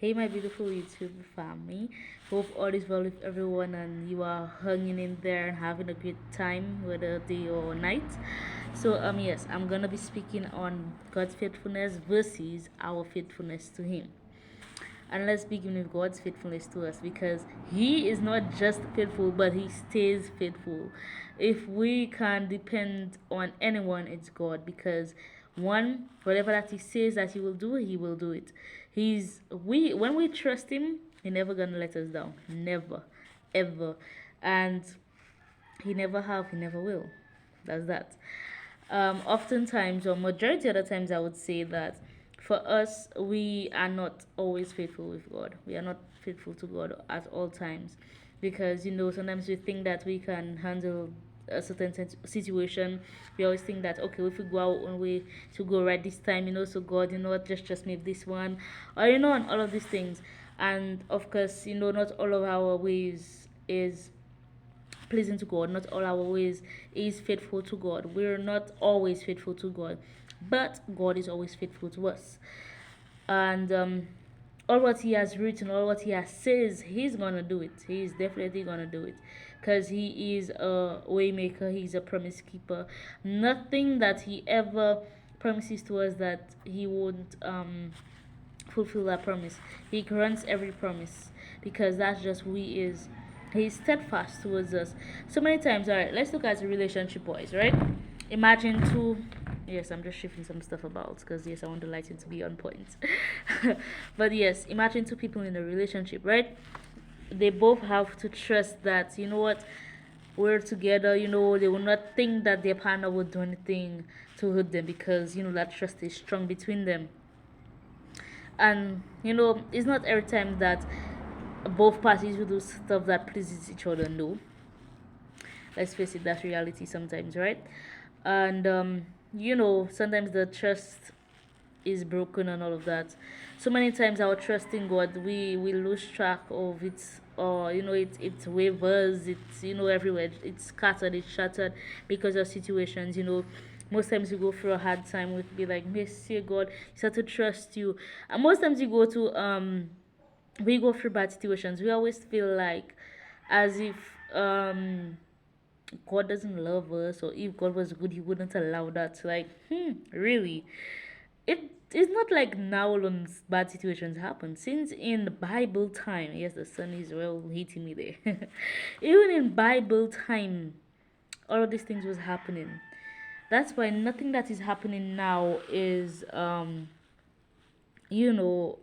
Hey, my beautiful YouTube family. Hope all is well with everyone and you are hanging in there and having a good time, whether day or night. Yes, I'm gonna be speaking on God's faithfulness versus our faithfulness to Him. And let's begin with God's faithfulness to us because He is not just faithful, but He stays faithful. If we can depend on anyone, it's God because one, whatever that He says that He will do, He will do it. When we trust Him, He never gonna let us down. Never, ever. And He never have, He never will. That's that. Oftentimes, or majority of the times, I would say that for us, we are not always faithful with God. We are not faithful to God at all times because sometimes we think that we can handle a certain situation. We always think that okay, if we go our own way to go right this time, so God, what, just trust me with this one, or and all of these things. And of course, not all of our ways is pleasing to God. Not all our ways is faithful to God. We're not always faithful to God, but God is always faithful to us. And all what He has written, all what He has says, He's gonna do it. He's definitely gonna do it, because He is a waymaker. He's a promise keeper. Nothing that He ever promises to us that He won't fulfill that promise. He grants every promise because that's just who He is. He's steadfast towards us. So many times, all right, let's look at the relationship wise, right? Imagine two. Yes, I'm just shifting some stuff about because, yes, I want the lighting to be on point. But yes, imagine two people in a relationship, right? They both have to trust that, what, we're together, they will not think that their partner would do anything to hurt them because, that trust is strong between them. And it's not every time that both parties will do stuff that pleases each other. No, let's face it, that's reality sometimes, right? And sometimes the trust is broken and all of that. So many times our trust in God, we lose track of it, or it wavers, it's everywhere, it's scattered, it's shattered because of situations. Most times you go through a hard time, we be like, mercy God, start to trust you. And most times you go to we go through bad situations, we always feel like as if God doesn't love us, or if God was good, He wouldn't allow that. Like, really? It's not like now alone bad situations happen. Since in Bible time, yes, the sun is well hitting me there. Even in Bible time, all of these things was happening. That's why nothing that is happening now is you know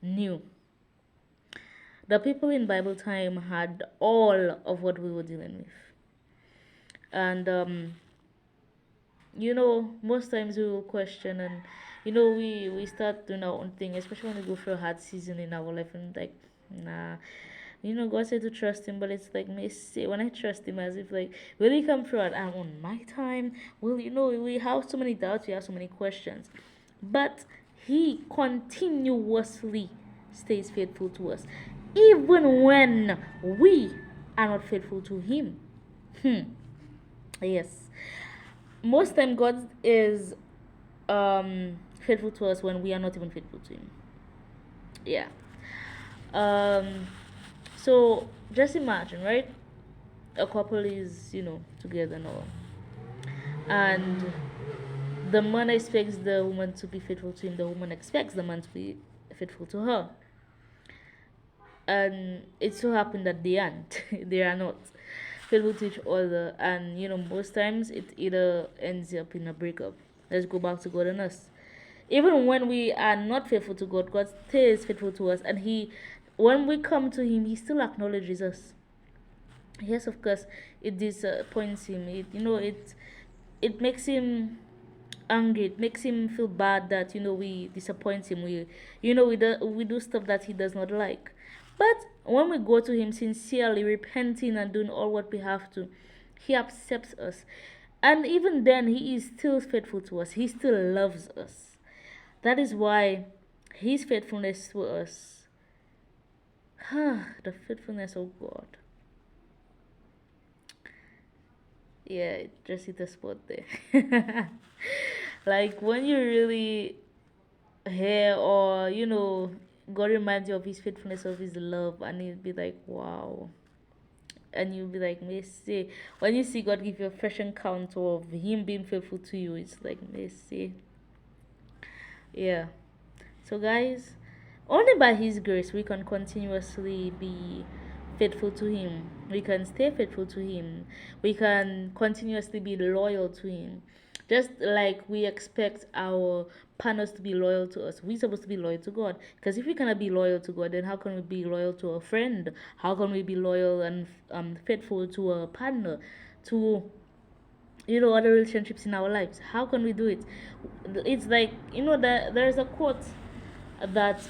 new. The people in Bible time had all of what we were dealing with. And most times we will question, and we start doing our own thing, especially when we go through a hard season in our life, and like, nah, God said to trust Him, but it's like me say when I trust Him, as if like, will He come through and I'm on my time? Will we have so many doubts, we have so many questions, but He continuously stays faithful to us, even when we are not faithful to Him. Yes, most time God is faithful to us when we are not even faithful to Him. Yeah. um so just imagine, right? A couple is together and all, and the man expects the woman to be faithful to him, the woman expects the man to be faithful to her, and it so happened that they aren't they are not faithful to each other, and most times it either ends up in a breakup. Let's go back to God and us. Even when we are not faithful to God, God stays faithful to us, and He, when we come to Him, He still acknowledges us. Yes, of course, it disappoints Him. It makes Him angry. It makes Him feel bad that we disappoint Him. We do stuff that He does not like. But when we go to Him sincerely, repenting and doing all what we have to, He accepts us. And even then, He is still faithful to us. He still loves us. That is why His faithfulness to us, the faithfulness of God. Yeah, just hit the spot there. Like when you really hear, or God reminds you of his faithfulness, of his love, and you'll be like, wow. And you'll be like, Messi. When you see God give you a fresh encounter of him being faithful to you, it's like, Messi. Yeah. So, guys, only by his grace we can continuously be faithful to him. We can stay faithful to him. We can continuously be loyal to him. Just like we expect our partners to be loyal to us, we're supposed to be loyal to God. Because if we cannot be loyal to God, then how can we be loyal to a friend? How can we be loyal and faithful to a partner? To other relationships in our lives? How can we do it? It's like, that there's a quote that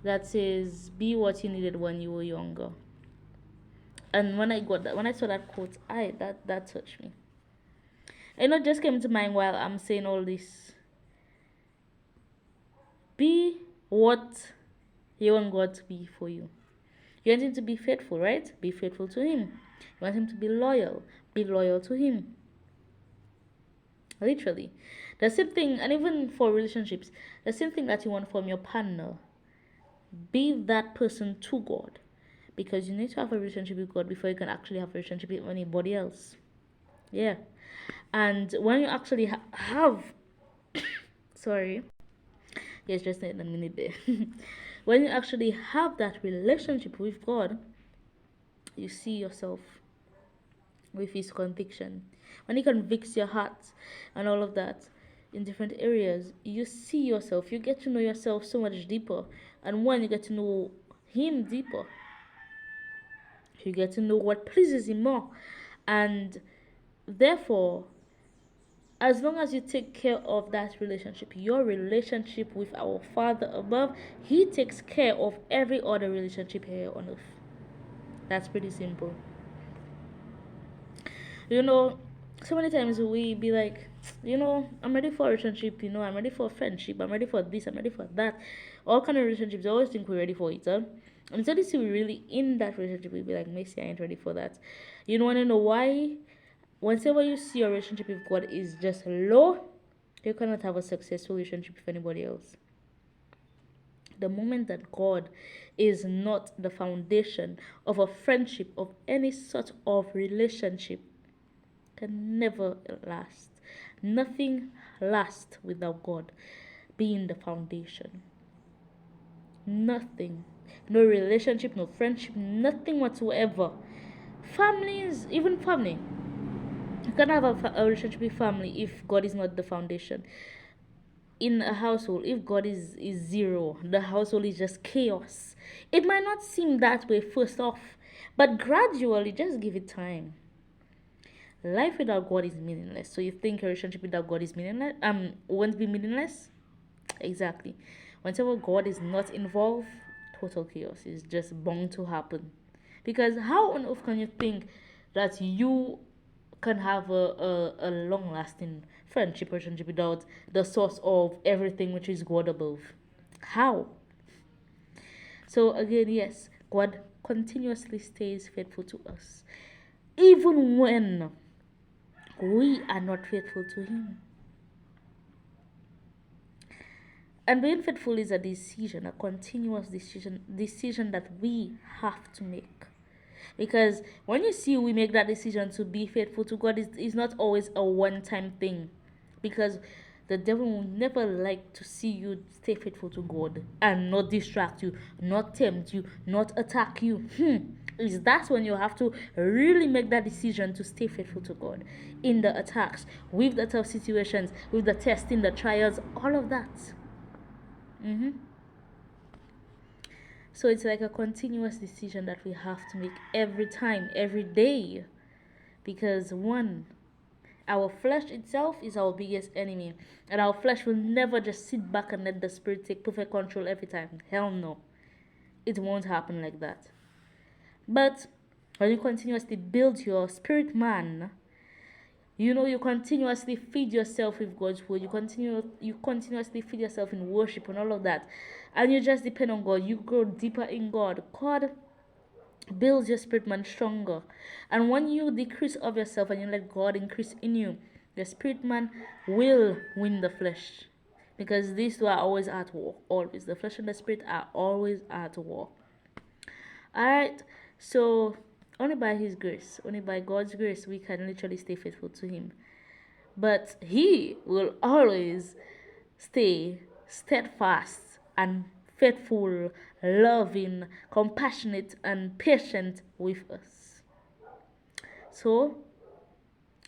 that says, be what you needed when you were younger. And when I saw that quote, that touched me. And it just came to mind while I'm saying all this. Be what you want God to be for you. You want him to be faithful, right? Be faithful to him. You want him to be loyal. Be loyal to him. Literally. The same thing, and even for relationships, the same thing that you want from your partner. Be that person to God. Because you need to have a relationship with God before you can actually have a relationship with anybody else. Yeah. And when you actually have sorry, yes, just in a minute there. When you actually have that relationship with God, you see yourself with his conviction. When he convicts your heart and all of that in different areas, you see yourself. You get to know yourself so much deeper. And when you get to know him deeper, you get to know what pleases him more. And therefore, as long as you take care of that relationship, your relationship with our Father above, he takes care of every other relationship here on earth. That's pretty simple. So many times we be like, I'm ready for a relationship, I'm ready for a friendship, I'm ready for this, I'm ready for that. All kind of relationships, I always think we're ready for it, huh? And until we're really in that relationship, we'll be like, Messi, I ain't ready for that. You want to know why? Whenever you see your relationship with God is just low, you cannot have a successful relationship with anybody else. The moment that God is not the foundation of a friendship, of any sort of relationship, can never last. Nothing lasts without God being the foundation. Nothing. No relationship, no friendship, nothing whatsoever. Families, even family. You can't have a relationship with family if God is not the foundation. In a household, if God is zero, the household is just chaos. It might not seem that way first off, but gradually, just give it time. Life without God is meaningless. So you think a relationship without God is meaningless? Won't be meaningless? Exactly. Whenever God is not involved, total chaos is just bound to happen. Because how on earth can you think that you can have a long lasting friendship relationship without the source of everything, which is God above? How? So again, yes, God continuously stays faithful to us, even when we are not faithful to him. And being faithful is a decision, a continuous decision that we have to make. Because when you see we make that decision to be faithful to God, it's not always a one-time thing. Because the devil will never like to see you stay faithful to God and not distract you, not tempt you, not attack you. Is that when you have to really make that decision to stay faithful to God in the attacks, with the tough situations, with the testing, the trials, all of that. So it's like a continuous decision that we have to make every time, every day. Because one, our flesh itself is our biggest enemy. And our flesh will never just sit back and let the spirit take perfect control every time. Hell no. It won't happen like that. But when you continuously build your spirit man, you continuously feed yourself with God's word. You continuously feed yourself in worship and all of that. And you just depend on God. You grow deeper in God. God builds your spirit man stronger. And when you decrease of yourself and you let God increase in you, the spirit man will win the flesh. because these two are always at war. Always, the flesh and the spirit are always at war. All right, so only by His grace, only by God's grace, we can literally stay faithful to Him. But He will always stay steadfast and faithful, loving, compassionate, and patient with us. So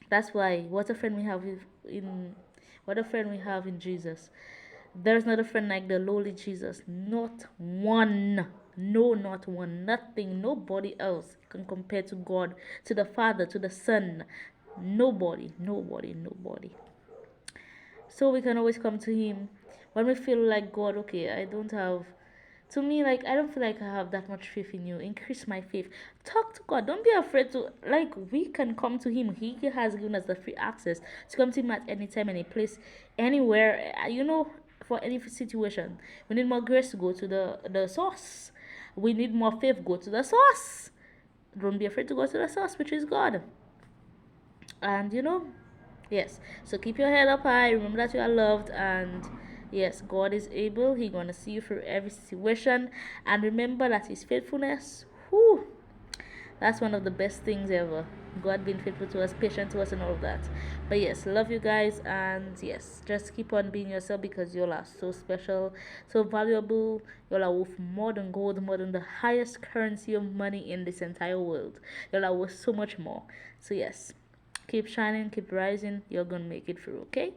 that's why what a friend we have in what a friend we have in Jesus. There's not a friend like the lowly Jesus. Not one. No, not one. Nothing. Nobody else can compare to God, to the Father, to the Son. Nobody. Nobody. Nobody. So we can always come to Him when we feel like, God, okay, I don't have, to me, like, I don't feel like I have that much faith in you. Increase my faith. Talk to God. Don't be afraid to, like, we can come to Him. He has given us the free access to come to Him at any time, any place, anywhere, for any situation. We need more grace to go to the source. We need more faith, go to the source. Don't be afraid to go to the source, which is God. And yes, so keep your head up high, remember that you are loved, and yes, God is able. He's gonna see you through every situation, and remember that His faithfulness, whew, that's one of the best things ever. God being faithful to us, patient to us, and all of that. But yes, love you guys, and yes, just keep on being yourself, because you all are so special, so valuable. You all are worth more than gold, more than the highest currency of money in this entire world. You all are worth so much more. So yes, keep shining, keep rising. You're gonna make it through, okay?